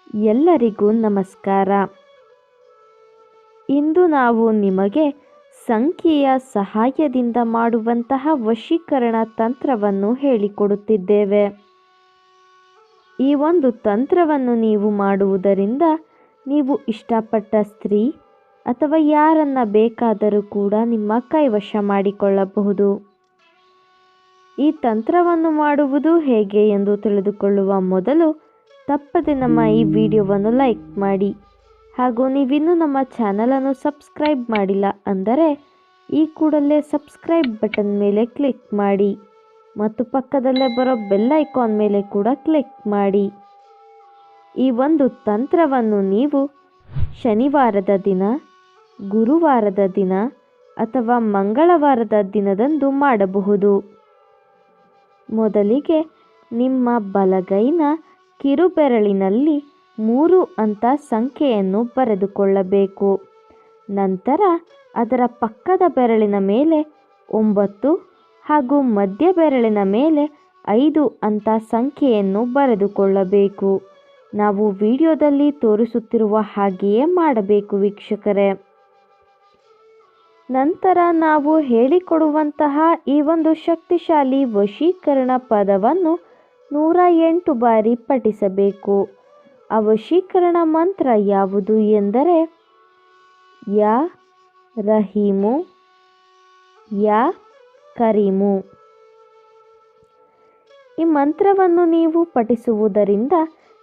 ಎಲ್ಲರಿಗೂ ನಮಸ್ಕಾರ. ಇಂದು ನಾವು ನಿಮಗೆ ಸಂಖ್ಯೆಯ ಸಹಾಯದಿಂದ ಮಾಡುವಂತಹ ವಶೀಕರಣ ತಂತ್ರವನ್ನು ಹೇಳಿಕೊಡುತ್ತಿದ್ದೇವೆ. ಈ ಒಂದು ತಂತ್ರವನ್ನು ನೀವು ಮಾಡುವುದರಿಂದ ನೀವು ಇಷ್ಟಪಟ್ಟ ಸ್ತ್ರೀ ಅಥವಾ ಯಾರನ್ನ ಬೇಕಾದರೂ ಕೂಡ ನಿಮ್ಮ ಕೈವಶ ಮಾಡಿಕೊಳ್ಳಬಹುದು. ಈ ತಂತ್ರವನ್ನು ಮಾಡುವುದು ಹೇಗೆ ಎಂದು ತಿಳಿದುಕೊಳ್ಳುವ ಮೊದಲು ತಪ್ಪದೆ ನಮ್ಮ ಈ ವಿಡಿಯೋವನ್ನು ಲೈಕ್ ಮಾಡಿ, ಹಾಗೂ ನೀವಿನ್ನೂ ನಮ್ಮ ಚಾನಲನ್ನು ಸಬ್ಸ್ಕ್ರೈಬ್ ಮಾಡಿಲ್ಲ ಅಂದರೆ ಈ ಕೂಡಲೇ ಸಬ್ಸ್ಕ್ರೈಬ್ ಬಟನ್ ಮೇಲೆ ಕ್ಲಿಕ್ ಮಾಡಿ ಮತ್ತು ಪಕ್ಕದಲ್ಲೇ ಬರೋ ಬೆಲ್ ಐಕಾನ್ ಮೇಲೆ ಕೂಡ ಕ್ಲಿಕ್ ಮಾಡಿ. ಈ ಒಂದು ತಂತ್ರವನ್ನು ನೀವು ಶನಿವಾರದ ದಿನ, ಗುರುವಾರದ ದಿನ ಅಥವಾ ಮಂಗಳವಾರದ ದಿನದಂದು ಮಾಡಬಹುದು. ಮೊದಲಿಗೆ ನಿಮ್ಮ ಬಲಗೈನ ಕಿರುಬೆರಳಿನಲ್ಲಿ 3 ಅಂತ ಸಂಖ್ಯೆಯನ್ನು ಬರೆದುಕೊಳ್ಳಬೇಕು. ನಂತರ ಅದರ ಪಕ್ಕದ ಬೆರಳಿನ ಮೇಲೆ 9 ಹಾಗೂ ಮಧ್ಯ ಬೆರಳಿನ ಮೇಲೆ 5 ಅಂತ ಸಂಖ್ಯೆಯನ್ನು ಬರೆದುಕೊಳ್ಳಬೇಕು. ನಾವು ವಿಡಿಯೋದಲ್ಲಿ ತೋರಿಸುತ್ತಿರುವ ಹಾಗೆಯೇ ಮಾಡಬೇಕು ವೀಕ್ಷಕರೇ. ನಂತರ ನಾವು ಹೇಳಿಕೊಡುವಂತಹ ಈ ಒಂದು ಶಕ್ತಿಶಾಲಿ ವಶೀಕರಣ ಪದವನ್ನು 108 ಬಾರಿ ಪಠಿಸಬೇಕು. ಆ ವಶೀಕರಣ ಮಂತ್ರ ಯಾವುದು ಎಂದರೆ ಯಾ ರಹೀಮು, ಯಾ ಕರೀಮು. ಈ ಮಂತ್ರವನ್ನು ನೀವು ಪಠಿಸುವುದರಿಂದ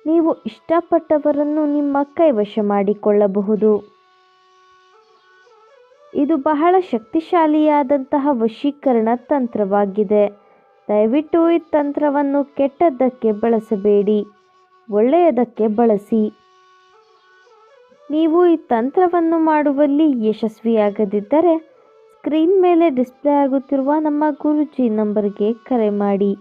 ನೀವು ಇಷ್ಟಪಟ್ಟವರನ್ನು ನಿಮ್ಮ ಕೈವಶ ಮಾಡಿಕೊಳ್ಳಬಹುದು. ಇದು ಬಹಳ ಶಕ್ತಿಶಾಲಿಯಾದಂತಹ ವಶೀಕರಣ ತಂತ್ರವಾಗಿದೆ. ದಯವಿಟ್ಟು ಈ ತಂತ್ರವನ್ನು ಕೆಟ್ಟದ್ದಕ್ಕೆ ಬಳಸಬೇಡಿ, ಒಳ್ಳೆಯದಕ್ಕೆ ಬಳಸಿ. ನೀವು ಈ ತಂತ್ರವನ್ನು ಮಾಡುವಲ್ಲಿ ಯಶಸ್ವಿಯಾಗದಿದ್ದರೆ ಸ್ಕ್ರೀನ್ ಮೇಲೆ ಡಿಸ್ಪ್ಲೇ ಆಗುತ್ತಿರುವ ನಮ್ಮ ಗುರೂಜಿ ನಂಬರ್ಗೆ ಕರೆ ಮಾಡಿ.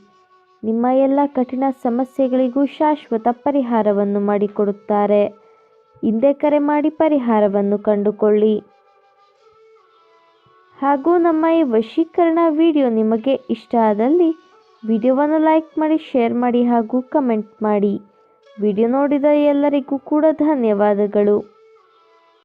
ನಿಮ್ಮ ಎಲ್ಲ ಕಠಿಣ ಸಮಸ್ಯೆಗಳಿಗೂ ಶಾಶ್ವತ ಪರಿಹಾರವನ್ನು ಮಾಡಿಕೊಡುತ್ತಾರೆ. ಹಿಂದೆ ಕರೆ ಮಾಡಿ ಪರಿಹಾರವನ್ನು ಕಂಡುಕೊಳ್ಳಿ. ಹಾಗೂ ನಮ್ಮ ಈ ವಶೀಕರಣ ವಿಡಿಯೋ ನಿಮಗೆ ಇಷ್ಟ ಆದಲ್ಲಿ ವಿಡಿಯೋವನ್ನು ಲೈಕ್ ಮಾಡಿ, ಶೇರ್ ಮಾಡಿ ಹಾಗೂ ಕಮೆಂಟ್ ಮಾಡಿ. ವಿಡಿಯೋ ನೋಡಿದ ಎಲ್ಲರಿಗೂ ಕೂಡ ಧನ್ಯವಾದಗಳು.